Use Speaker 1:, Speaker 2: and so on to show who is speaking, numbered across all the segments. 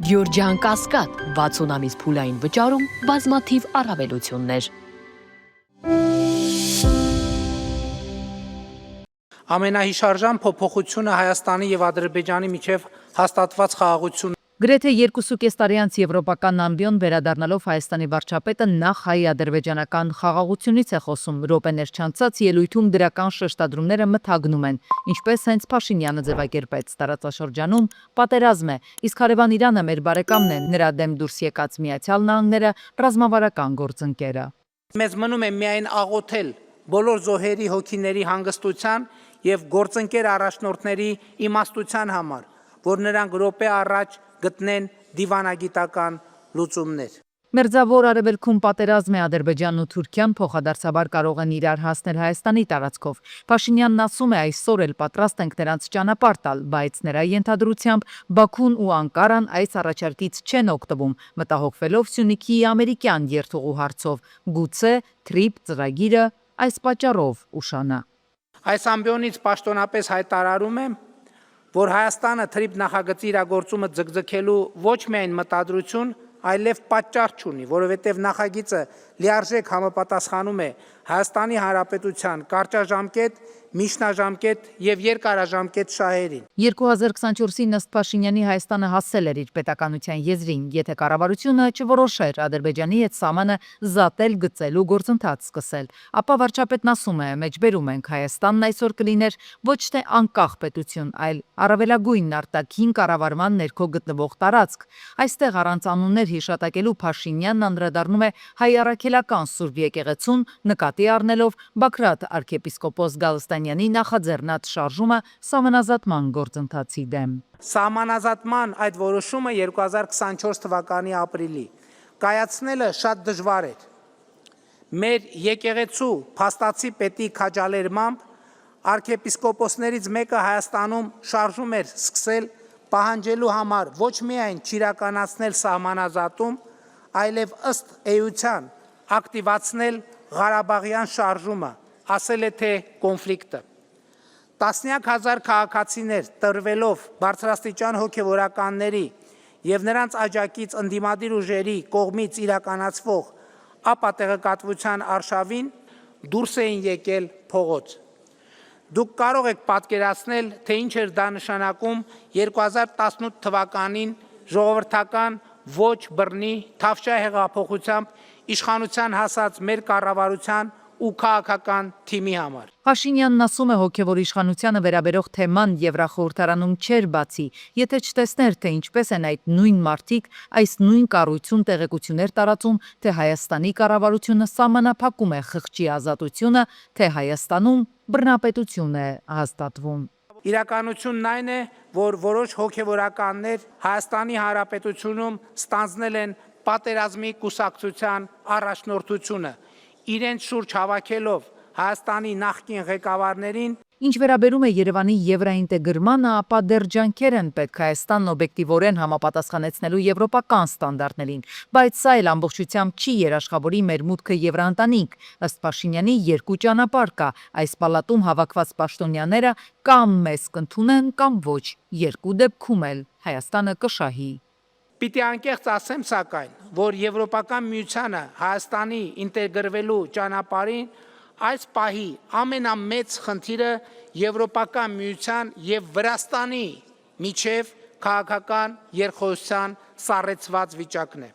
Speaker 1: Գյորջյան Կասկադ 60 ամիս փուլային վճարում բազմաթիվ առավելություններ։
Speaker 2: Ամենահիշարժան փոփոխությունը Հայաստանի եւ Ադրբեջանի միջև հաստատված խաղաղությունն
Speaker 3: Գրեթե 2.5 տարի անց եվրոպական ամբիոն վերադառնալով Հայաստանի վարչապետը նախ հայ-ադրբեջանական խաղաղությունից է խոսում։ Րոպեներ չանցած ելույթում դրական շեշտադրումները մթագնում են, ինչպես հենց Փաշինյանը ձևակերպեց։ Տարածաշրջանում պատերազմ է, իսկ հարևան Իրանը մեր բարեկամն է, նրա դեմ դուրս եկած Միացյալ Նահանգները ռազմավարական գործընկերը։
Speaker 2: մեզ մնում է միայն աղոթել բոլոր զոհերի հոգիների հանգստության եւ գործընկեր առաջնորդների իմաստության համար, որ նրանք րոպե առաջ գտնեն դիվանագիտական լուծումներ։
Speaker 3: Մերձավոր Արևելքում պատերազմ է, Ադրբեջանն ու Թուրքիան փոխադարձաբար կարող են իրար հասնել Հայաստանի տարածքով։ Փաշինյանն ասում է, այսօր էլ պատրաստ ենք նրանց ճանապարհ տալ, բայց նրա ենթադրությամբ Բաքուն ու Անկարան այս առաջարկից չեն օգտվում, մտահոգվելով Սյունիքի ամերիկյան երթուղու հարցով։ Գուցե TRIP ծրագիրը այս պատճառով ուշանա։
Speaker 2: Այս ամբիոնից պաշտոնապես հայտարարում եմ, որ Հայաստանը TRIP նախագծի իրագործումը ձգձգելու ոչ միայն մտադրություն, այլև պատճառ չունի, որովհետև նախագիծը լիարժեք համապատասխանում է Հայաստանի Հանրապետության կարճաժամկետ, միջնաժամկետ եւ երկարաժամկետ շահերին։
Speaker 3: 2024-ին ըստ Փաշինյանի Հայաստանը հասել էր իր պետականության եզրին, եթե կառավարությունը չորոշեր Ադրբեջանի հետ սահմանը զատել գծելու գործընթաց սկսել, ապա վարչապետն ասում է, մեջբերում ենք, Հայաստանն այսօր կլիներ ոչ թե անկախ պետություն, այլ առավելագույն արտաքին կառավարման ներքո գտնվող տարածք։ Այստեղ առանց անուններ հիշատակելու Փաշինյանն անդրադառնում է հայ-առաքելական Սուրբ եկեղեցուն, նկատի առնելով Բագրատ arczepiskopos Գալստանյանի նախաձեռնած շարժումը սահմանազատման գործընթացի դեմ։
Speaker 2: Սահմանազատման այդ որոշումը 2024 թվականի ապրիլի կայացնելը շատ դժվար էր։ Մեր եկեղեցու փաստացի պետի քաջալերմամբ arczepiskoposներից մեկը Հայաստանում շարժում էր սկսել պահանջելու համար ոչ միայն չիրականացնել սահմանազատում, այլև ըստ էության ակտիվացնել Ղարաբաղյան շարժումը, ասել է թե կոնֆլիկտը։ Տասնյակ հազար քաղաքացիներ տրվելով բարձրաստիճան հոգևորականների եւ նրանց աջակից ընդդիմադիր ուժերի կողմից իրականացվող ապատեղեկատվության արշավին դուրս էին եկել փողոց։ Դուք կարող եք պատկերացնել, թե ինչ էր դա նշանակում 2018 թվականին ժողովրդական ոչ բռնի թավշյա հեղափոխությամբ իշխանության հասած մեր կառավարության ու քաղաքական թիմի համար։
Speaker 3: Փաշինյանն ասում է, հոգևոր իշխանությանը վերաբերող թեման Եվրախորհրդարանում չէր բացի, եթե չտեսներ, թե ինչպես են այդ նույն մարդիկ այս նույն կառույցում տեղեկություններ տարածում, թե Հայաստանի կառավարությունը սահմանափակում է խղճի ազատությունը, թե Հայաստանում բռնապետություն է հաստատվում։
Speaker 2: Իրականությունն այն է, որ որոշ հոգևորականներ Հայաստանի Հանրապետությունում ստանձնել են պատերազմի կուսակցության առաջնորդությունը, իրենց շուրջ հավաքելով Հայաստանի նախկին ղեկավարներին։
Speaker 3: Ինչ վերաբերում է Երևանի եվրաինտեգրմանը, ապա դեռ ջանքեր են պետք Հայաստանն օբյեկտիվորեն համապատասխանեցնելու եվրոպական ստանդարտներին, բայց սա էլ ամբողջությամբ չի երաշխավորի մեր մուտքը Եվրաընտանիք։ Ըստ Փաշինյանի երկու ճանապարհ կա, այս պալատում հավաքված պաշտոնյաները կամ մեզ կընդունեն, կամ ոչ, երկու դեպքում էլ Հայաստանը կշահի։
Speaker 2: Պիտի անկեղծ ասեմ սակայն, որ Եվրոպական միությանը Հայաստանի ինտեգրվելու ճանապարհին այս պահի ամենամեծ խնդիրը Եվրոպական միության եւ Վրաստանի միջև քաղաքական երկխոսության սառեցված վիճակն է։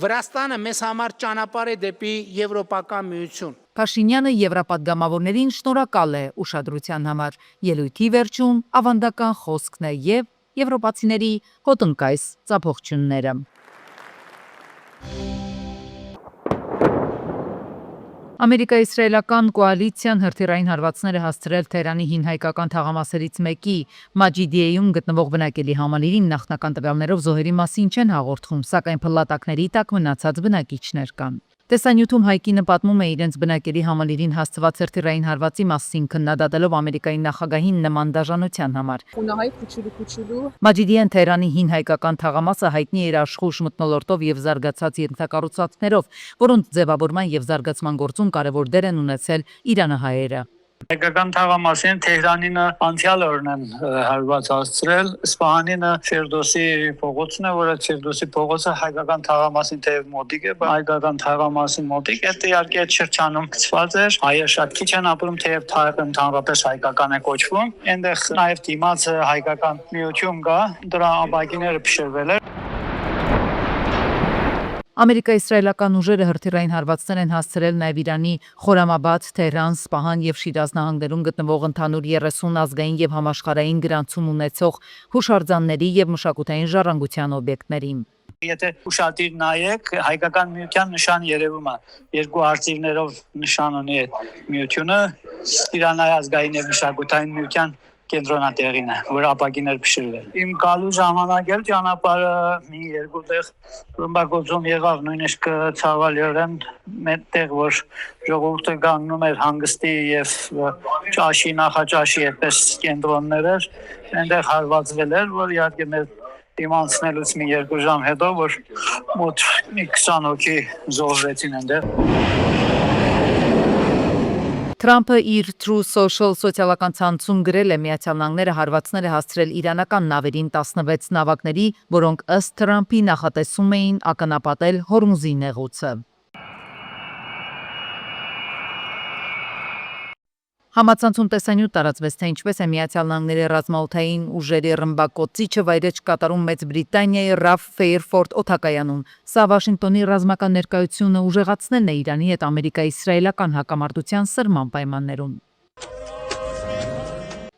Speaker 2: Վրաստանը մեզ համար ճանապարհ է դեպի Եվրոպական միություն։
Speaker 3: Փաշինյանը եվրապատգամավորներին շնորհակալ է ուշադրության համար։ Ելույթի վերջում ավանդական խոսքն է եւ եվրոպացիների հոտնկայս ծափողջունները։ Ամերիկա-իսրայելական կոալիցիան հրթիռային հարվածներ է հասցրել Թեհրանի հին հայկական թաղամասերից մեկի Մաջիդիեում գտնվող բնակելի համալիրին։ Նախնական տվյալներով զոհերի մասին չեն հաղորդում, սակայն փլատակների տակ մնացած բնակիչներ կան։ Տեսանյութում հայկինը պատմում է իրենց բնակելի համալիրին հասցված հրթիռային հարվածի մասին, քննադատելով Ամերիկայի նախագահին նման դաժանության համար։ Մաջիդիեն Թեհրանի հին հայկական թաղամասը հայտնի էր աշխույժ մթնոլորտով եւ զարգացած ենթակառուցվածքներով, որոնց ձևավորման եւ զարգացման գործում կարևոր դեր են ունեցել իրանահայերը։
Speaker 4: Հայկական թաղամասին Թեհրանինը անցյալ օրն են հարված հասցրել, Սպահանինը Ֆերդոսի փողոցն է, որը Ֆերդոսի փողոցը հայկական թաղամասին թեև մոտիկ է, բայց հայկական թաղամասին մոտիկ է, իհարկե այդ շրջանում գծված էր, հայը շատ քիչ են ապրում, թեև թաղը ընդհանրապես հայկական է կոչվում, այնտեղ նաև դիմաց հայկական միություն կա, դրա ապակիները փշրվել են։
Speaker 3: Ամերիկա-իսրայելական ուժերը հրթիռային հարվածներ են հասցրել նաև Իրանի Խորամաբադ, Թեհրան, Սպահան եւ Շիրազ նահանգներում գտնվող ընդհանուր 30 ազգային եւ համաշխարհային գրանցում ունեցող հուշարձանների եւ մշակութային ժառանգության օբյեկտներին։
Speaker 4: Եթե ուշադիր նայեք, հայկական միության նշան երևում է, երկու արծիվներով նշան ունի այդ միությունը, Իրանայի ազգային եւ մշակութային միության կենտրոնատեղին է, որ ապակիներ փշրվել։ Իմ գալու ժամանակ էլ ճանապարհը մի երկու տեղ ռմբակոծում եղավ, նույնիսկ ցավալիորեն մետեղ, որ ժողովուրդը կանգնում էր հանգստի եւ ճաշի, նախաճաշի այդպես կենտրոններ էր, այնտեղ հարվածվել էր, որ իհարկե մեր դիմանցնելուց մի երկու ժամ հետո, որ մոտ 20 հոգի զոհվեցին այնտեղ։
Speaker 3: Թրամփը իր True Social սոցիալական ցանցում գրել է Միացյալ Նահանգները հարվածներ է հասցրել իրանական նավերին 16 նավակների, որոնք ըստ Թրամփի նախատեսում էին ականապատել Հորմուզի նեղուցը։ Համացանցում տեսանյութ տարածվեց, թե ինչպես է Միացյալ Նահանգների ռազմաօդային ուժերի ռմբակոծիչը վայրէջք կատարում Մեծ Բրիտանիայի Ռաֆ Ֆեյրֆորդ օդակայանում։ Սա Վաշինգտոնի ռազմական ներկայությունը ուժեղացնելն է Իրանի հետ ամերիկա-իսրայելական հակամարտության սրման պայմաններում։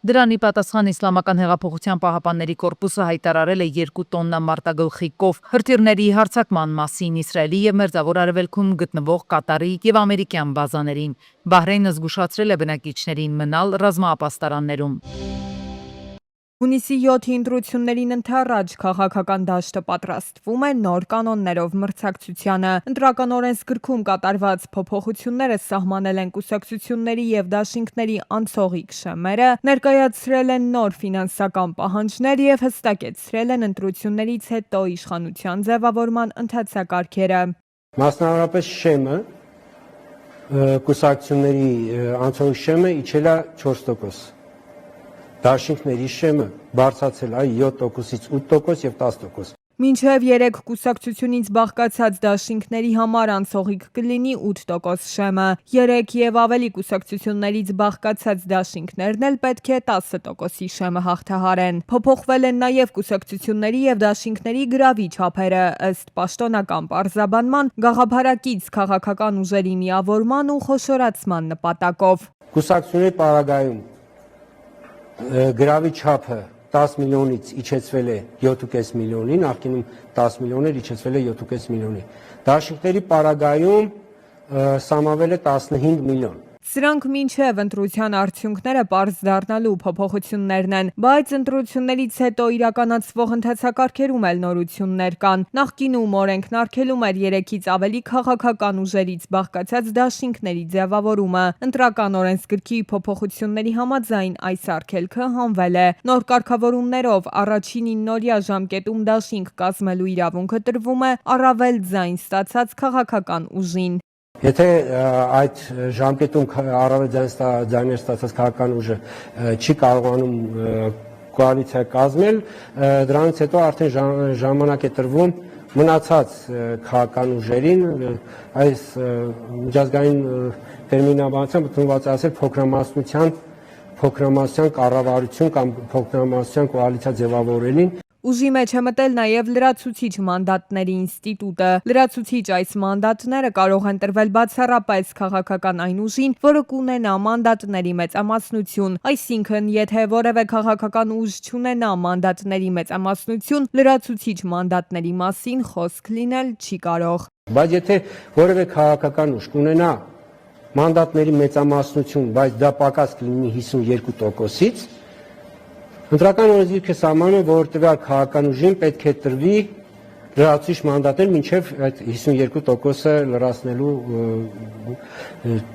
Speaker 3: Դրանի պատասխան Իսլամական հեղափոխության պահապանների կորպուսը հայտարարել է 2 տոննա մարտագլխի կով հրթիռների հարձակման մասին Իսրայելի եւ Մերձավոր Արևելքում գտնվող Կատարի եւ ամերիկյան բազաներին։ Բահրեյնը զգուշացրել է բնակիչներին մնալ ռազմաապաստարաններում։
Speaker 5: Հունիսի 7-ի ընտրություններին ընդառաջ քաղաքական դաշտը պատրաստվում է նոր կանոններով մրցակցությանը։ Ընտրական օրենսգրքում կատարված փոփոխությունները սահմանել են կուսակցությունների եւ դաշինքների անցողիկ շեմերը, ներկայացրել են նոր ֆինանսական պահանջներ եւ հստակեցրել են ընտրություններից հետո իշխանության ձևավորման ընթացակարգերը։
Speaker 6: Մասնավորապես շեմը կուսակցությունների անցողիկ շեմը իջել է 4%։ Դաշինքների շեմը բարձրացել է 7%-ից 8% եւ 10%։
Speaker 5: Մինչև 3 կուսակցությունից բաղկացած դաշինքների համար անցողիկ կլինի 8% շեմը, 3 եւ ավելի կուսակցություններից բաղկացած դաշինքներն էլ պետք է 10%-ի շեմը հաղթահարեն։ Փոփոխվել են նաեւ կուսակցությունների եւ դաշինքների գրավի չափերը, ըստ պաշտոնական պարզաբանման գաղափարակից քաղաքական ուժերի միավորման ու խոշորացման նպատակով։
Speaker 6: Կուսակցությունների պարագայում գրավի չափը 10 միլիոնից իջեցվել է 7.5 միլիոնի, նախկինում 10 միլիոն էր, իջեցվել է 7.5 միլիոնի։ Դաշինքների պարագայում սահմանվել է 15 միլիոն։
Speaker 5: Սրանք մինչև ընտրության արդյունքները պարզ դառնալու փոփոխություններն են, բայց ընտրություններից հետո իրականացվող ընթացակարգերում էլ նորություններ կան։ Նախկինում օրենքն արգելում էր 3-ից ավելի քաղաքական ուժերից բաղկացած դաշինքների ձևավորումը։ Ընտրական օրենսգրքի փոփոխությունների համաձայն այս արգելքը հանվել է։ Նոր կարգավորումներով առաջին 9-օրյա ժամկետում դաշինք կազմելու իրավունքը տրվում է առավել ձայն ստացած քաղաքական ուժին։
Speaker 6: Եթե այդ ժամկետում առավել ձայներ ստացած քաղաքական ուժը չի կարողանում կոալիցիա կազմել, դրանից հետո արդեն ժամանակ է տրվում մնացած քաղաքական ուժերին, այս միջազգային տերմինաբանությամբ ընդունված է ասել փոքրամասնության կառավարություն կամ փոքրամասնության կոալիցիա ձևավորելին։
Speaker 5: Ուժի մեջ է մտել նաև լրացուցիչ մանդատների ինստիտուտը։ Լրացուցիչ այս մանդատները կարող են տրվել բացառապես քաղաքական այն ուժին, որը կունենա մանդատների մեծամասնություն։ Այսինքն, եթե որևէ քաղաքական ուժ չունենա մանդատների մեծամասնություն, լրացուցիչ մանդատների մասին խոսք լինել չի կարող։
Speaker 6: Բայց եթե որևէ քաղաքական ուժ կունենա մանդատների մեծամասնություն, բայց դա պակաս կլինի 52%-ից, Ընտրական օրենսգիրքը սահմանում է, որ տվյալ քաղաքական ուժին պետք է տրվի լրացուցիչ մանդատներ մինչև այդ 52%-ը լրացնելու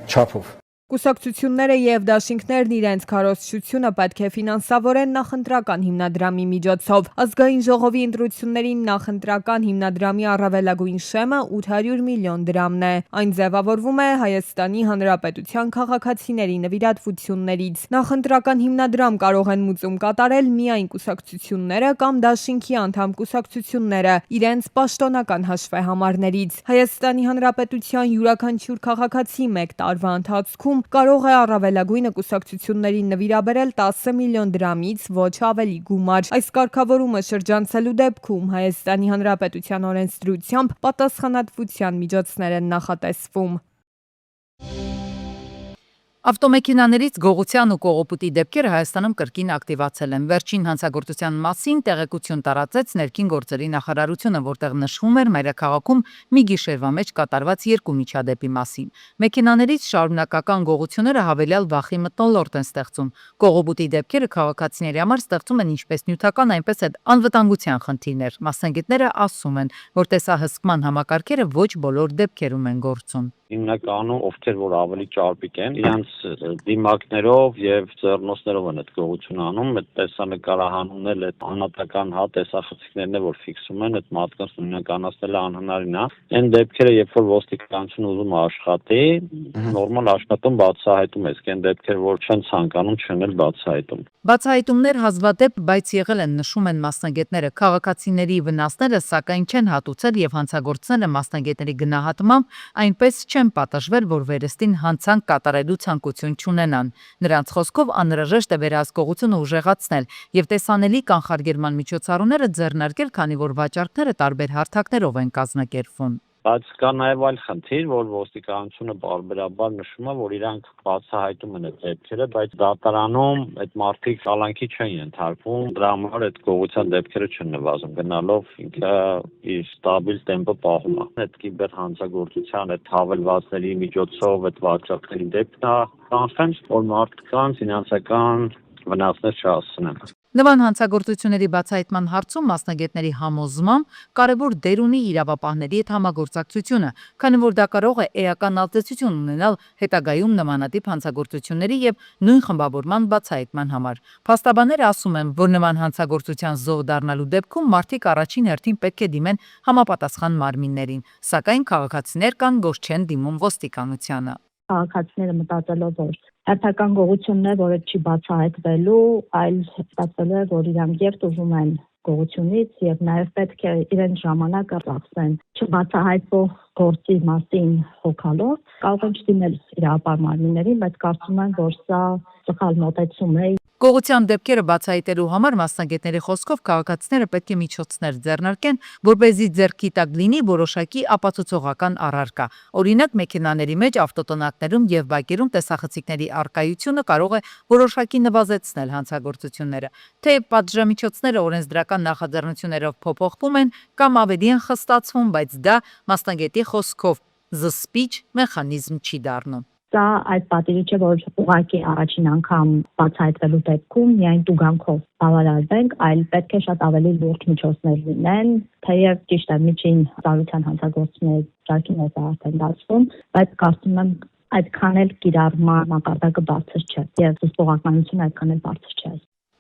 Speaker 6: չափով։
Speaker 5: Կուսակցությունները եւ դաշինքներն իրենց քարոզչությունը պետք է ֆինանսավորեն նախընտրական հիմնադրամի միջոցով։ Ազգային ժողովի ընտրություններին նախընտրական հիմնադրամի առավելագույն շեմը 800 միլիոն դրամն է։ Այն ձևավորվում է Հայաստանի Հանրապետության քաղաքացիների նվիրատվություններից։ Նախընտրական հիմնադրամ կարող են մուծում կատարել միայն կուսակցությունները կամ դաշինքի անդամ կուսակցությունները իրենց պաշտոնական հաշվեհամարներից։ Հայաստանի Հանրապետության յուրաքանչյուր քաղաքացի 1 տարվա ընթացքում կարող է առավելագույնը կուսակցություններին նվիրաբերել 10 միլիոն դրամից ոչ ավելի գումար։ Այս կարգավորումը շրջանցելու դեպքում Հայաստանի Հանրապետության օրենսդրությամբ պատասխանատվության միջոցներ են նախատեսվում։
Speaker 3: Ավտոմեքենաներից գողության ու կողոպուտի դեպքերը Հայաստանում կրկին ակտիվացել են։ Վերջին հանցագործության մասին տեղեկություն տարածեց ներքին գործերի նախարարությունը, որտեղ նշվում էր մայրաքաղաքում մի գիշերվա մեջ կատարված 2 միջադեպի մասին։ Մեքենաներից շարունակական գողությունները հավելյալ վախի մթնոլորտ են ստեղծում։ Կողոպուտի դեպքերը քաղաքացիների համար ստեղծում են ինչպես նյութական, այնպես էլ անվտանգության խնդիրներ։ Մասնագետները ասում են, որ տեսահսկման համակարգերը ոչ բոլոր դեպքերում են գործում։
Speaker 7: Հիմնականում ովքեր որ ավելի ճարպիկ են, իրանց դիմակներով եւ ձեռնոցներով են այդ գողությունը անում, այդ տեսանկարահանումն էլ այդ անհատական տեսախցիկներն է որ ֆիքսում են, այդ մարդկանց նույնականացնելը անհնարին է։ Այն դեպքերը, երբ որ ոստիկանությունը ուզում է աշխատի, նորմալ աշխատում բացահայտում է, իսկ այն դեպքերը, որ չեն ցանկանում, չեն էլ բացահայտում։
Speaker 3: Բացահայտումներ հազվադեպ, բայց եղել են, նշում են մասնագետները։ Քաղաքացիների վնասները սակայն չեն հատուցել եւ հանցագործները մասնագետների գնահատմամբ այնպես չեն պատժվել, որ վերստին հանցանք կատարելու ցանկություն չունենան։ Նրանց խոսքով անհրաժեշտ է վերահսկողությունը ուժեղացնել եւ տեսանելի կանխարգելման միջոցառումները ձեռնարկել, քանի որ վաճառքները տարբեր հարթակներով են կազմակերպվում։
Speaker 7: Բայց կա նաև այլ խնդիր, որ ոստիկանությունը բարբերաբար նշում է, որ իրանք բացահայտում են այդ դեպքերը, բայց դատարանում այդ մարդիկ կալանքի չեն ենթարկվում, դրա համար այդ գողության դեպքերը չեն նվազում, գնալով ինքը իր ստաբիլ տեմպը պահում է։ Այդ կիբերհանցագործության, այդ հավելվածների միջոցով այդ վաճառքների դեպքն կանխեն, որ մարդկանց ֆինանսական վնասներ չհասցնեն։
Speaker 3: Նման հանցագործությունների բացահայտման հարցում մասնագետների համոզմամբ կարևոր դեր ունի իրավապահների հետ համագործակցությունը, քանի որ դա կարող է էական ազդեցություն ունենալ հետագայում նմանատիպ հանցագործությունների եւ նույն խմբավորման բացահայտման համար։ Փաստաբանները ասում են, որ նման հանցագործության զոհ դառնալու դեպքում մարդիկ առաջին հերթին պետք է դիմեն համապատասխան մարմիններին, սակայն քաղաքացիներ կան, որ չեն դիմում ոստիկանությանը։
Speaker 8: Քաղաքացիները մտածելով որ հերթական գողությունն է, որը չի բացահայտվելու, այլ ստացվելու է, որ իրանք եւ տուժում են գողությունից եւ նաեւ պետք է իրեն ժամանակը ծախսեն չբացահայտվող գործի մասին հոգալով, կարող են չդիմել իրավապահ մարմիններին, բայց կարծում եմ, որ սա սխալ մոտեցում է։
Speaker 3: Գողության դեպքերը բացահայտելու համար մասնագետների խոսքով քաղաքացիները պետք է միջոցներ ձեռնարկեն, որպեսզի ձեռքի տակ լինի որոշակի ապացուցողական առարկա։ Օրինակ, մեքենաների մեջ, ավտոտնակներում եւ բակերում տեսախցիկների առկայությունը կարող է որոշակի նվազեցնել հանցագործությունները։ Թեև պատժամիջոցները օրենսդրական նախաձեռնություններով փոփոխվում են կամ ավելի են խստացվում, բայց դա մասնագետի խոսքով զսպիչ մեխանիզմ չի դառնում։
Speaker 8: Սա այդ պատիվը չէ, որ ուղղակի առաջին անգամ բացահայտվելու դեպքում միայն տուգանքով բավարարվենք, այլ պետք է շատ ավելի լուրջ միջոցներ լինեն, թեև ճիշտ է միջին ծառայության հանցագործությունների ճարքի մեջ արդեն դասվում, բայց կարծում եմ այդքան էլ կիրառման մակարդակը բարձր չէ եւ զսպողականությունը այդքան էլ բարձր չէ։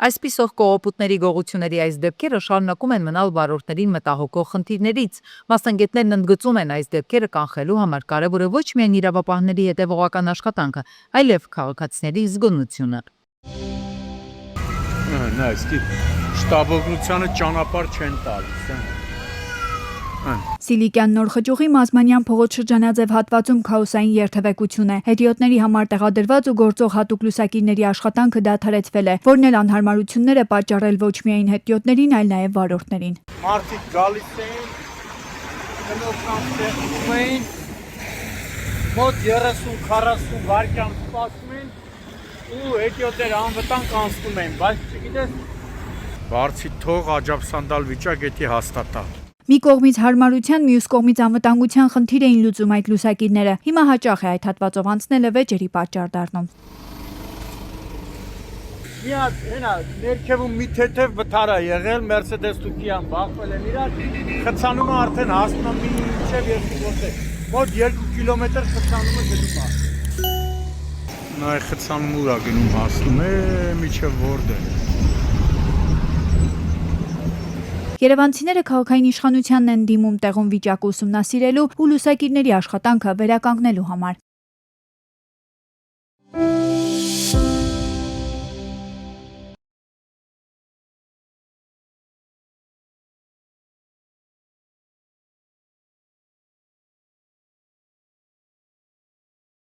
Speaker 3: Այսպիսով կողոպուտների գողությունների այս դեպքերը շարունակում են մնալ վարորդներին մտահոգող խնդիրներից։ Մասնագետներն ընդգծում են այս դեպքերը կանխելու համար կարևորը ոչ միայն իրավապահների հետևողական աշխատանքը, այլև քաղաքացիների զգոնությունը։
Speaker 9: Նա իսկի շտաբօգնությանը ճանապարհ չեն տալիս։
Speaker 10: Սիլիկյան նոր խճուղի Մազմանյան փողոց շրջանաձև հատվածում քաոսային երթևեկություն է։ Հետիոտների համար տեղադրված ու գործող հատուկ լուսակիրների աշխատանքը դադարեցվել է, որն էլ անհարմարություններ է պատճառել ոչ միայն հետիոտներին, այլ նաև վարորդներին։
Speaker 9: Մարդիկ գալիս էին, կնոջանց տեղում էին, մոտ 30-40 վայրկյան սպասում են ու հետիոտները անվտանգ անցնում էին, բայց չգիտես բարձի թող աջաբսանդալ վիճակ էդի հաստատա։
Speaker 10: Մի կողմից հարմարության, մյուս կողմից անվտանգության խնդիր էին լուծում այդ լուսակիրները։ Հիմա հաճախ է այդ հատվածով անցնելը վեճերի պատճառ դառնում։
Speaker 9: Միած հենա ներքևում մի թեթև վթար է եղել, Mercedes Tukian բախվել են իրար, խցանումը արդեն հասնում է մինչև երկու ոսե։ Մոտ 2 կիլոմետր խցանումը գնում է։ նայ խցանում ուրա գնում հասնում է միջև որտեղ։
Speaker 10: Երևանցիները քաղաքային իշխանությանն են դիմում տեղում վիճակը ուսումնասիրելու ու լուսակիրների աշխատանքը վերականգնելու համար։